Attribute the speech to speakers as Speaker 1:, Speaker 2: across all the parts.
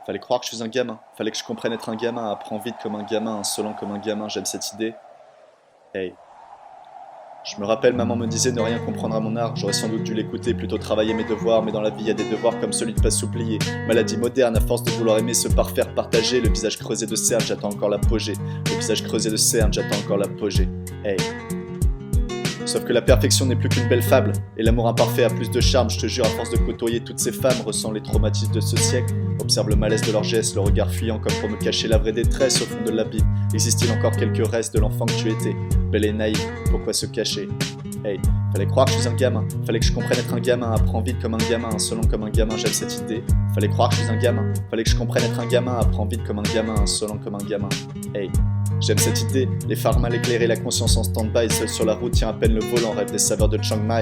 Speaker 1: Fallait croire que je suis un gamin, fallait que je comprenne être un gamin, apprends vite comme un gamin, insolent comme un gamin, j'aime cette idée. Hey. Je me rappelle, maman me disait ne rien comprendre à mon art, j'aurais sans doute dû l'écouter, plutôt travailler mes devoirs, mais dans la vie y a des devoirs comme celui de pas s'oublier. Maladie moderne, à force de vouloir aimer se parfaire, partager, le visage creusé de cerne, j'attends encore l'apogée. Le visage creusé de cerne, j'attends encore l'apogée. Hey. Sauf que la perfection n'est plus qu'une belle fable, et l'amour imparfait a plus de charme, je te jure, à force de côtoyer toutes ces femmes, ressens les traumatismes de ce siècle, observe le malaise de leurs gestes, le regard fuyant comme pour me cacher la vraie détresse au fond de l'abîme. Existe-t-il encore quelques restes de l'enfant que tu étais, belle et naïve, pourquoi se cacher? Hey, fallait croire que je suis un gamin, fallait que je comprenne être un gamin, apprends vite comme un gamin, insolent comme un gamin, j'aime cette idée. Fallait croire que je suis un gamin, fallait que je comprenne être un gamin, apprends vite comme un gamin, insolent comme un gamin. Hey, j'aime cette idée, les phares mal éclairés, la conscience en stand-by, seul sur la route, tient à peine le volant, rêve des saveurs de Chiang Mai,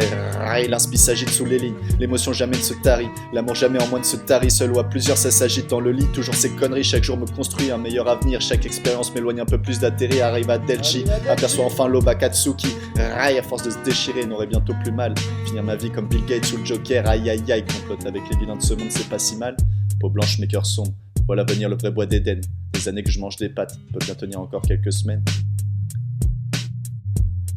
Speaker 1: l'inspi s'agite sous les lignes, l'émotion jamais ne se tarit, l'amour jamais en moi ne se tarit, seul ou à plusieurs ça s'agite dans le lit, toujours ces conneries, chaque jour me construit un meilleur avenir, chaque expérience m'éloigne un peu plus d'atterrir, arrive à Delchi, aperçoit enfin l'aube à Katsuki, à force de se déchirer, n'aurait bientôt plus mal, finir ma vie comme Bill Gates ou le Joker, aïe aïe aïe, complote avec les vilains de ce monde, c'est pas si mal, peau blanche mes cœurs sombres, voilà venir le vrai bois d'Éden. Des années que je mange des pâtes, peut bien tenir encore quelques semaines.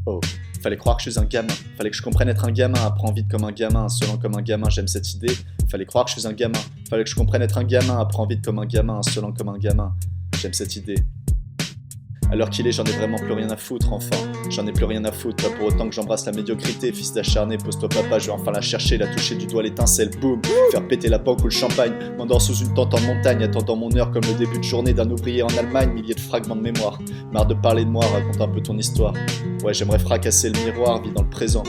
Speaker 1: Oh, fallait croire que je suis un gamin, fallait que je comprenne être un gamin, apprends vite comme un gamin, insolent comme un gamin, j'aime cette idée. Fallait croire que je suis un gamin, fallait que je comprenne être un gamin, apprends vite comme un gamin, insolent comme un gamin, j'aime cette idée. Alors qu'il est, j'en ai vraiment plus rien à foutre, enfin. J'en ai plus rien à foutre, pas pour autant que j'embrasse la médiocrité. Fils d'acharné, pose-toi papa, je vais enfin la chercher, la toucher du doigt l'étincelle, boum. Faire péter la banque ou le champagne, m'endors sous une tente en montagne, attendant mon heure comme le début de journée d'un ouvrier en Allemagne. Milliers de fragments de mémoire, marre de parler de moi, raconte un peu ton histoire. Ouais, j'aimerais fracasser le miroir, vis dans le présent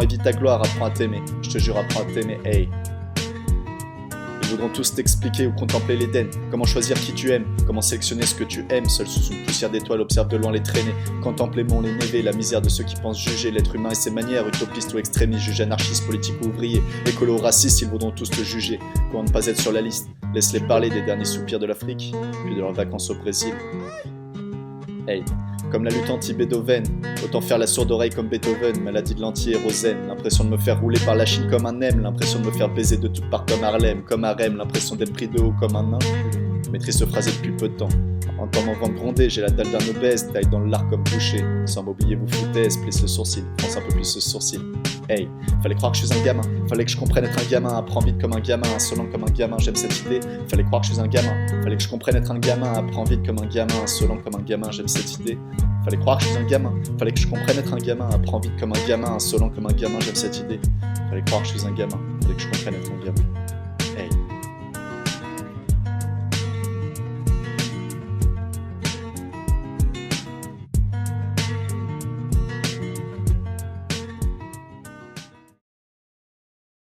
Speaker 1: et vis ta gloire, apprends à t'aimer. Je te jure, apprends à t'aimer, hey. Ils voudront tous t'expliquer ou contempler l'Éden, comment choisir qui tu aimes, comment sélectionner ce que tu aimes, seul sous une poussière d'étoiles, observe de loin les traîner, contemple les monts, les névés, la misère de ceux qui pensent juger l'être humain et ses manières, utopiste ou extrémiste, juge anarchiste, politique ou ouvrier, écolo ou raciste, ils voudront tous te juger, comment ne pas être sur la liste, laisse-les parler des derniers soupirs de l'Afrique, puis de leurs vacances au Brésil. Hey. Comme la lutte anti-Beethoven, autant faire la sourde oreille comme Beethoven, maladie de l'anti-hérosène, l'impression de me faire rouler par la Chine comme un M, l'impression de me faire baiser de toutes parts comme Harlem, comme Harem, l'impression d'être pris de haut comme un nain. Maîtrise ce phrasé depuis peu de temps. Entends mon ventre gronder, j'ai la dalle d'un obèse, taille dans le lard comme boucher. Sans m'oublier vous foutaise, plisse le sourcil, fronce un peu plus ce sourcil. Hey, fallait croire que je suis un gamin, fallait que je comprenne être un gamin, apprends vite comme un gamin, insolent comme un gamin, j'aime cette idée. Fallait croire que je suis un gamin, fallait que je comprenne être un gamin, apprends vite comme un gamin, insolent comme un gamin, j'aime cette idée. Fallait croire que je suis un gamin, fallait que je comprenne être un gamin, apprends vite comme un gamin, insolent comme un gamin, j'aime cette idée. Fallait croire que je suis un gamin, fallait que je comprenne être un gamin.